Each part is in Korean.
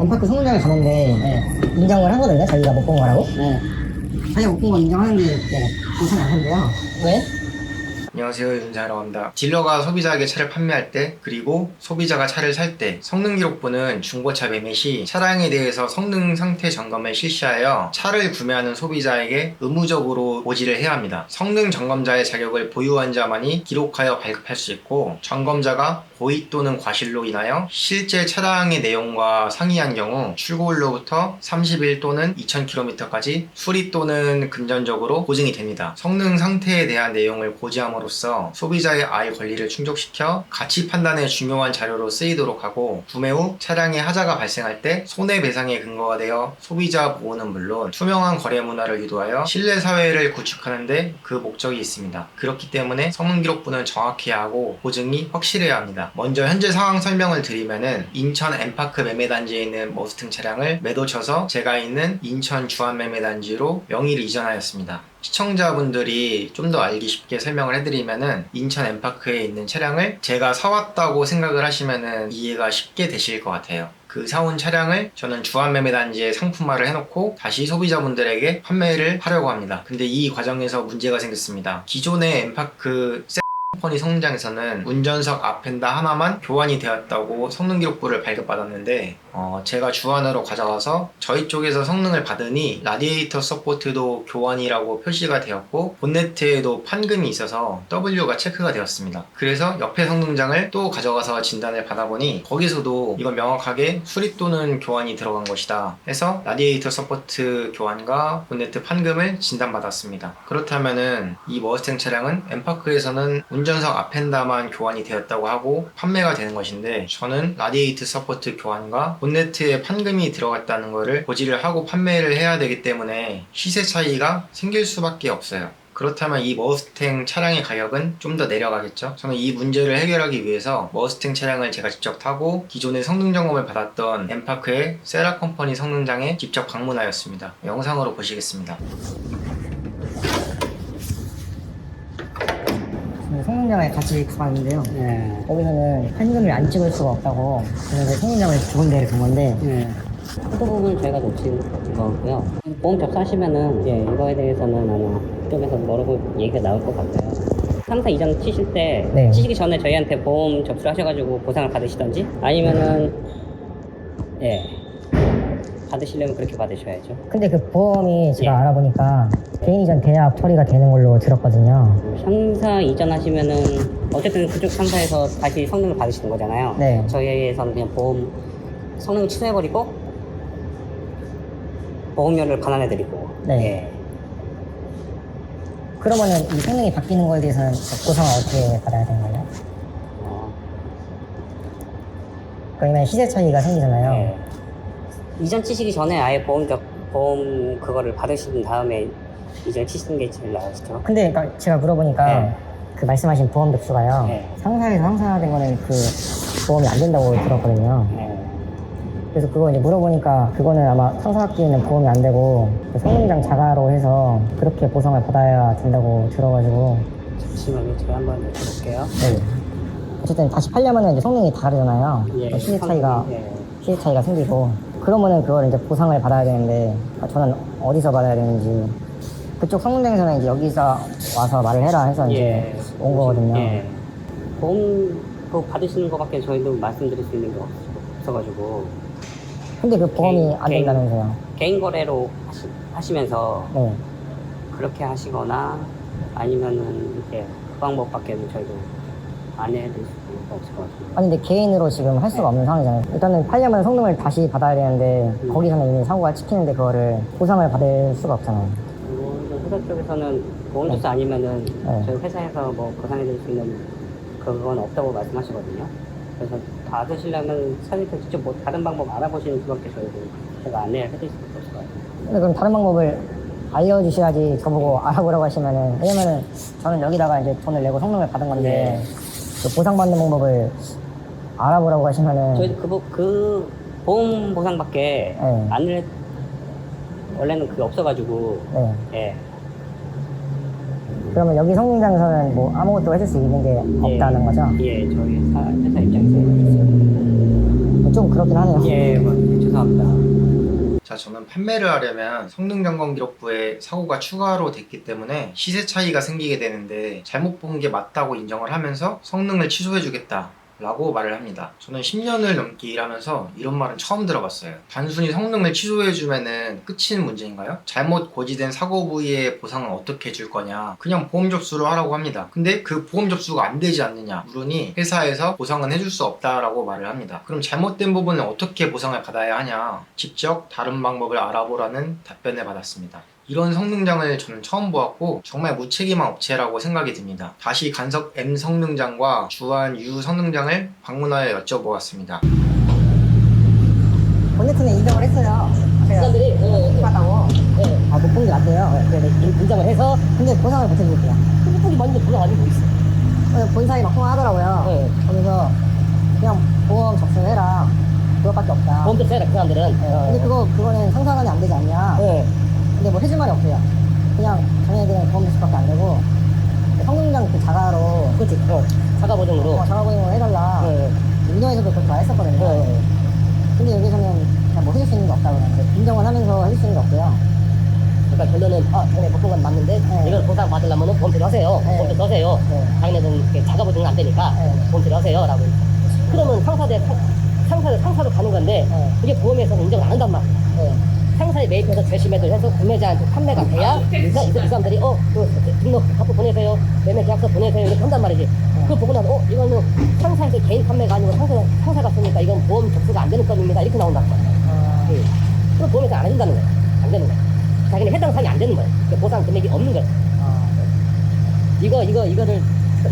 엠파크 성능장을 가는데 네. 인정을 하거든요. 자기가 못 본 거라고. 네. 자기가 못 본 거 인정하는 게 네. 괜찮이 않던데요. 왜? 안녕하세요, 윤사라고 합니다. 딜러가 소비자에게 차를 판매할 때, 그리고 소비자가 차를 살 때 성능기록부는 중고차 매매 시 차량에 대해서 성능 상태 점검을 실시하여 차를 구매하는 소비자에게 의무적으로 고지를 해야 합니다. 성능 점검자의 자격을 보유한 자만이 기록하여 발급할 수 있고, 점검자가 고의 또는 과실로 인하여 실제 차량의 내용과 상이한 경우 출고일로부터 30일 또는 2000km까지 수리 또는 금전적으로 보증이 됩니다. 성능 상태에 대한 내용을 고지함으로써 소비자의 알 권리를 충족시켜 가치 판단의 중요한 자료로 쓰이도록 하고, 구매 후 차량에 하자가 발생할 때 손해배상의 근거가 되어 소비자 보호는 물론 투명한 거래 문화를 유도하여 신뢰 사회를 구축하는 데 그 목적이 있습니다. 그렇기 때문에 성능기록부는 정확해야 하고 보증이 확실해야 합니다. 먼저 현재 상황 설명을 드리면은 인천 엠파크 매매단지에 있는 머스탱 차량을 매도 쳐서 제가 있는 인천 주한 매매단지로 명의를 이전하였습니다. 시청자분들이 좀 더 알기 쉽게 설명을 해드리면은 인천 엠파크에 있는 차량을 제가 사왔다고 생각을 하시면은 이해가 쉽게 되실 것 같아요. 그 사온 차량을 저는 주한매매단지에 상품화를 해놓고 다시 소비자분들에게 판매를 하려고 합니다. 근데 이 과정에서 문제가 생겼습니다. 기존의 엠파크 컴퍼니 성능장에서는 운전석 앞엔다 하나만 교환이 되었다고 성능기록부를 발급받았는데 제가 주안으로 가져가서 저희 쪽에서 성능을 받으니 라디에이터 서포트도 교환이라고 표시가 되었고 본네트에도 판금이 있어서 W가 체크가 되었습니다. 그래서 옆에 성능장을 또 가져가서 진단을 받아보니 거기서도 이건 명확하게 수리 또는 교환이 들어간 것이다 해서 라디에이터 서포트 교환과 본네트 판금을 진단받았습니다. 그렇다면은 이 머스탱 차량은 엠파크에서는 운전석 앞엔다만 교환이 되었다고 하고 판매가 되는 것인데, 저는 라디에이트 서포트 교환과 본네트에 판금이 들어갔다는 것을 고지를 하고 판매를 해야 되기 때문에 시세 차이가 생길 수밖에 없어요. 그렇다면 이 머스탱 차량의 가격은 좀 더 내려가겠죠. 저는 이 문제를 해결하기 위해서 머스탱 차량을 제가 직접 타고 기존의 성능 점검을 받았던 엠파크의 세라 컴퍼니 성능장에 직접 방문하였습니다. 영상으로 보시겠습니다. 성능장을 같이 가봤는데요. 네. 거기서는 판금을 안 찍을 수가 없다고 그래서 성능장을 두 군데를 간 건데 네. 그 부분을 저희가 놓친 거고요. 보험 접수하시면은 이거에 대해서는 아마 그쪽에서 뭐라고 얘기가 나올 것 같아요. 3사 이전 치실 때 네. 치시기 전에 저희한테 보험 접수를 하셔가지고 보상을 받으시던지 아니면은 받으시려면 그렇게 받으셔야죠. 근데 그 보험이 제가 알아보니까 개인 이전 대납 처리가 되는 걸로 들었거든요. 상사 이전하시면은 어쨌든 그쪽 상사에서 다시 성능을 받으시는 거잖아요. 네. 저희에서는 그냥 보험 성능을 취소해버리고 보험료를 반환해드리고. 네. 그러면은 이 성능이 바뀌는 거에 대해서는 보상을 어떻게 받아야 되는 거예요? 그러면 시세 차이가 생기잖아요. 이전 치시기 전에 아예 보험 그거를 받으신 다음에 이전 치시는 게 제일 나으시죠. 근데 그러니까 제가 물어보니까 그 말씀하신 보험 접수가요. 상사에서 상사된 거는 그 보험이 안 된다고 들었거든요. 그래서 그거 이제 물어보니까 그거는 아마 상사학기에는 보험이 안 되고 그 성능장 자가로 해서 그렇게 보상을 받아야 된다고 들어가지고. 잠시만요, 제가 한번 여쭤볼게요. 네. 어쨌든 다시 팔려면은 이제 성능이 다르잖아요. 시세 차이가 생기고. 그러면은 그걸 이제 보상을 받아야 되는데 저는 어디서 받아야 되는지 그쪽 성능장에서는 이제 여기서 와서 말을 해라 해서 이제 온 거거든요. 보험 그거 받으시는 거밖에 저희도 말씀드릴 수 있는 게 없어가지고. 근데 그 보험이 안 된다면서요? 개인 거래로 하시면서 그렇게 하시거나 아니면은 이렇게 그 방법밖에는 저희도 안 해드릴 수가 없을 것 같아요. 아니 근데 개인으로 지금 할 수가 없는 상황이잖아요. 일단은 팔려면 성능을 다시 받아야 되는데 거기서는 이미 사고가 찍히는데 그거를 보상을 받을 수가 없잖아요. 회사 쪽에서는 보험 접수 아니면은 저희 회사에서 뭐 보상해드릴 수 있는 그건 없다고 말씀하시거든요. 그래서 받으시려면 사장님께 직접 뭐 다른 방법 알아보시는 수밖에 저희도 제가 안내를 해드릴 수가 없을 것 같아요. 근데 그럼 다른 방법을 알려주셔야지 저보고 알아보라고 하시면은, 왜냐면은 저는 여기다가 이제 돈을 내고 성능을 받은 건데 그 보상받는 방법을 알아보라고 하시면은 저희도 그 보험 보상밖에 안내 원래는 그게 없어가지고 그러면 여기 성능장에서는 뭐 아무것도 해줄 수 있는 게 없다는 거죠? 저희 회사 입장에서 좀 그렇긴 하네요. 뭐 죄송합니다. 감사합니다. 자, 저는 판매를 하려면 성능점검기록부에 사고가 추가로 됐기 때문에 시세 차이가 생기게 되는데 잘못 본 게 맞다고 인정을 하면서 성능을 취소해주겠다 라고 말을 합니다. 저는 10년을 넘게 일하면서 이런 말은 처음 들어봤어요. 단순히 성능을 취소해주면은 끝인 문제인가요? 잘못 고지된 사고 부위의 보상은 어떻게 해줄 거냐, 그냥 보험 접수를 하라고 합니다. 근데 그 보험 접수가 안 되지 않느냐 물으니 회사에서 보상은 해줄 수 없다라고 말을 합니다. 그럼 잘못된 부분은 어떻게 보상을 받아야 하냐, 직접 다른 방법을 알아보라는 답변을 받았습니다. 이런 성능장을 저는 처음 보았고 정말 무책임한 업체라고 생각이 듭니다. 다시 간석 M 성능장과 주한 U 성능장을 방문하여 여쭤보았습니다. 본네트는 인정을 했어요. 사람들이 똑같다고. 네. 못 본 게 맞대요. 그래서 인정을 해서 근데 보상을 못 해줄게요. 핸드폰이 맞는데 보상 안 해주고 있어. 본사에 막 통화하더라고요. 네. 그래서 그냥 보험 접수해라. 그것밖에 없다. 보험 접수해라 그 사람들은. 근데 그거는 상상이 안 되지 않냐. 네. 근데 뭐 해줄 말이 없어요. 그냥 자기네들은 보험 접수밖에 안 되고 성능장 그 자가로 그렇지. 자가 보증으로. 자가 보증으로 해달라. 네. 민정에서도 그렇게 말했었거든요. 네. 근데 여기서는 그냥 뭐 해줄 수 있는 게 없다고 그러는데 인정을 하면서 해줄 수 있는 게 없고요. 그러니까 결론은 자기네 못 본 건 맞는데 네. 이걸 보상 받으려면 보험 필요하세요. 네. 보험 필요하세요. 네. 자기네들은 자가 보증은 안 되니까 네. 보험 필요하세요. 라고. 그러면 상사로 가는 건데 네. 그게 보험에서는 인정을 안 한단 말이야. 네. 상사에 매입해서 재심매도를 해서 구매자한테 판매가 돼야 이 사람들이 등록 갖고 보내세요, 매매 계약서 보내세요 이렇게 한단 말이지. 그걸 보고 나서 이거는 상사에서 개인 판매가 아니고 상사가 쓰니까 이건 보험 접수가 안 되는 건입니다 이렇게 나온단 말이야. 그럼 보험에서 안 해준다는 거야. 안 되는 거야. 자기는 해당 사항이 안 되는 거야. 그러니까 보상 금액이 없는 거야. 이거를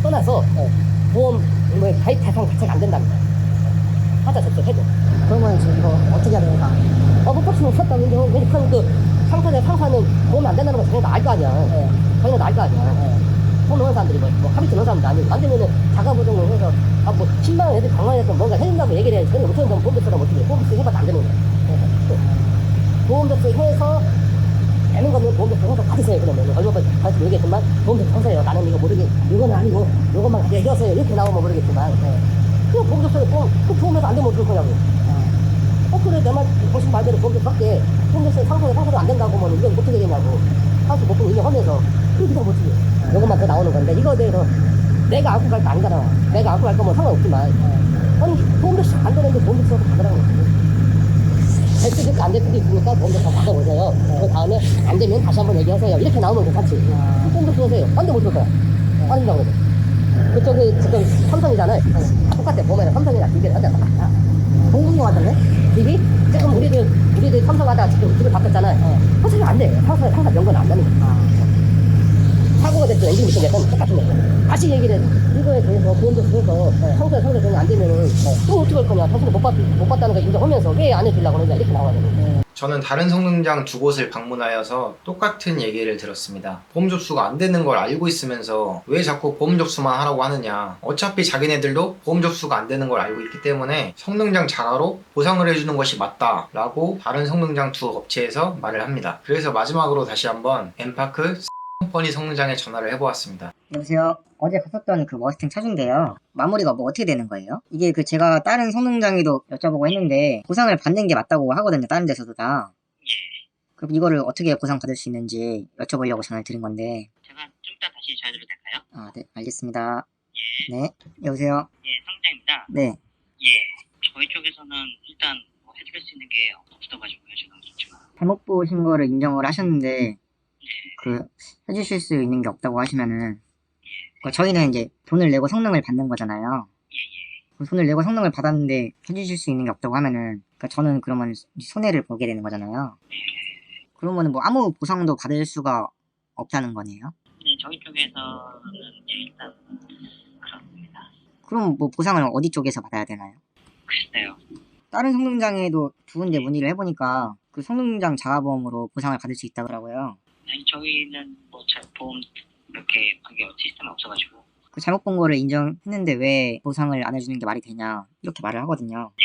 떠나서 보험 가입 대상 자체가 안 된다는 거야. 하자 접수해줘. 그러면 지금 이거 어떻게 해야 됩니까? 못 받치면 없었다는데 왜냐면 상사는 보험이 안 된다는 걸 자기가 알 거 아니야. 네. 자기는 알 거 아니야. 돈 넣은 사람들이 합의치 넣은 사람도 아니고 안 되면은 자가 보증을 해서 10만 원 애들 100만 원 해서 뭔가 해준다고 얘기를 해야지. 근데 5천 원 보험 접수라고 어떻게 해. 보험 접수 해봐도 안 되는 거야. 보험 접수 해서 되는 거면 보험 접수 해서 받으세요. 그러면 얼마 받을지 모르겠지만 보험 접수 하세요. 나는 이거 모르게 이거는 아니고 이것만 얘기하세요. 이렇게 나오면 모르겠지만 그냥 보험 접수를 그 보험에서 안 되면 어떡할 거냐고. 그래 내말 보신 말대로 보험 접수 할게. 보험 접수 상사도 안 된다고 하면 이건 어떻게 되냐고. 상사 못 보고 인정하면서 그렇게 다 못지. 이것만 더 나오는 건데 이거에 대해서 내가 안고 갈 거 아니잖아. 내가 안고 갈 거면 상관없지만 아니 보험 접수 안 되는데 보험 접수라고 받으라고 될 수도 있고 안 될 수도 있으니까 보험 접수 받아보세요. 그 다음에 안 되면 다시 한번 얘기하세요. 이렇게 나오면 괜찮지. 보험 접수 하세요. 안 되면 어떨 거야. 안 된다고 그래. 그쪽이 지금 삼성이잖아요. 똑같아. 보면은 삼성이랑 비교를 한다. 공군용 같던데? 이게 지금 우리들 삼성하다 지금 집을 바꿨잖아요. 사실 안 돼. 상사 명분 안 나는 거야. 사고가 됐든 엔진 미션 됐든 똑같은 거야. 다시 얘기를 해. 이거에 대해서 보험 접수해서 상사 병이 안 되면은 또 어떻게 할 거냐. 당신은 못 봤다는 거 인정하면서 왜 안 해주려고 그러냐. 이렇게 나와야 되는 거야. 저는 다른 성능장 두 곳을 방문하여서 똑같은 얘기를 들었습니다. 보험 접수가 안 되는 걸 알고 있으면서 왜 자꾸 보험 접수만 하라고 하느냐. 어차피 자기네들도 보험 접수가 안 되는 걸 알고 있기 때문에 성능장 자가로 보상을 해주는 것이 맞다 라고 다른 성능장 두 업체에서 말을 합니다. 그래서 마지막으로 다시 한번 엠파크 컴퍼니 성능장에 전화를 해보았습니다. 여보세요? 어제 갔었던 그 머스탱 차주인데요. 마무리가 뭐 어떻게 되는 거예요? 이게 제가 다른 성능장에도 여쭤보고 했는데 보상을 받는 게 맞다고 하거든요. 다른 데서도 다. 그럼 이거를 어떻게 보상 받을 수 있는지 여쭤보려고 전화를 드린 건데. 제가 좀 이따 다시 전화드려도 될까요? 아, 네, 알겠습니다. 예. 네, 여보세요? 예, 성장입니다. 네. 예. 저희 쪽에서는 일단 뭐 해드릴 수 있는 게 없어가지고요. 제가 그렇지만. 잘못 보신 거를 인정을 하셨는데 네. 해주실 수 있는 게 없다고 하시면은 저희는 이제 돈을 내고 성능을 받는 거잖아요. 예. 돈을 내고 성능을 받았는데 해주실 수 있는 게 없다고 하면은 저는 그러면 손해를 보게 되는 거잖아요. 그러면은 뭐 아무 보상도 받을 수가 없다는 거네요. 네, 저희 쪽에서는 예, 일단 그렇습니다. 그럼 뭐 보상을 어디 쪽에서 받아야 되나요? 글쎄요. 다른 성능장에도 두 군데 문의를 해보니까 그 성능장 자가보험으로 보상을 받을 수 있다고 하더라고요. 아니, 저희는 뭐 보험 이렇게 그게 시스템이 없어가지고. 그 잘못 본 거를 인정했는데 왜 보상을 안 해주는 게 말이 되냐 이렇게 말을 하거든요. 예.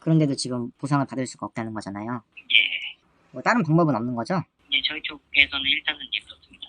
그런데도 지금 보상을 받을 수가 없다는 거잖아요. 예. 뭐 다른 방법은 없는 거죠? 네, 저희 쪽에서는 일단은 예, 그렇습니다.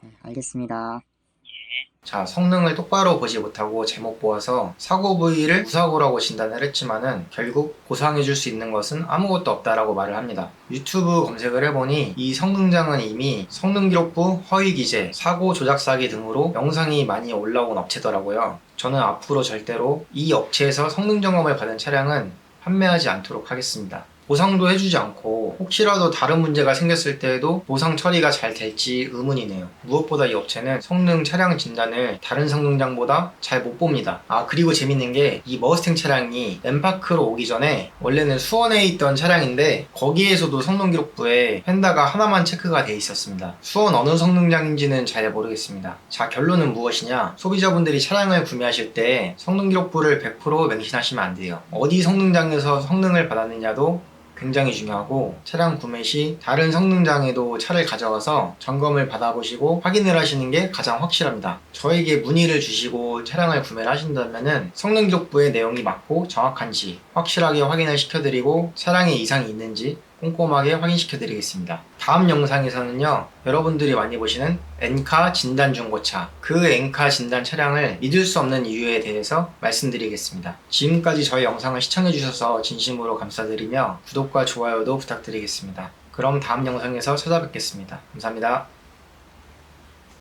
네, 알겠습니다. 예. 자, 성능을 똑바로 보지 못하고 잘못 보아서 사고 부위를 무사고라고 진단을 했지만은 결국 보상해줄 수 있는 것은 아무것도 없다라고 말을 합니다. 유튜브 검색을 해보니 이 성능장은 이미 성능기록부 허위기재, 사고 조작 사기 등으로 영상이 많이 올라온 업체더라고요. 저는 앞으로 절대로 이 업체에서 성능점검을 받은 차량은 판매하지 않도록 하겠습니다. 보상도 해주지 않고 혹시라도 다른 문제가 생겼을 때에도 보상 처리가 잘 될지 의문이네요. 무엇보다 이 업체는 성능 차량 진단을 다른 성능장보다 잘 못 봅니다. 그리고 재밌는 게 이 머스탱 차량이 엠파크로 오기 전에 원래는 수원에 있던 차량인데 거기에서도 성능 기록부에 펜다가 하나만 체크가 돼 있었습니다. 수원 어느 성능장인지는 잘 모르겠습니다. 자, 결론은 무엇이냐? 소비자분들이 차량을 구매하실 때 성능 기록부를 100% 맹신하시면 안 돼요. 어디 성능장에서 성능을 받았느냐도 굉장히 중요하고 차량 구매 시 다른 성능장에도 차를 가져가서 점검을 받아보시고 확인을 하시는 게 가장 확실합니다. 저에게 문의를 주시고 차량을 구매를 하신다면 성능 기록부의 내용이 맞고 정확한지 확실하게 확인을 시켜드리고 차량에 이상이 있는지 꼼꼼하게 확인시켜 드리겠습니다. 다음 영상에서는요, 여러분들이 많이 보시는 엔카 진단 중고차, 그 엔카 진단 차량을 믿을 수 없는 이유에 대해서 말씀드리겠습니다. 지금까지 저희 영상을 시청해 주셔서 진심으로 감사드리며 구독과 좋아요도 부탁드리겠습니다. 그럼 다음 영상에서 찾아뵙겠습니다. 감사합니다.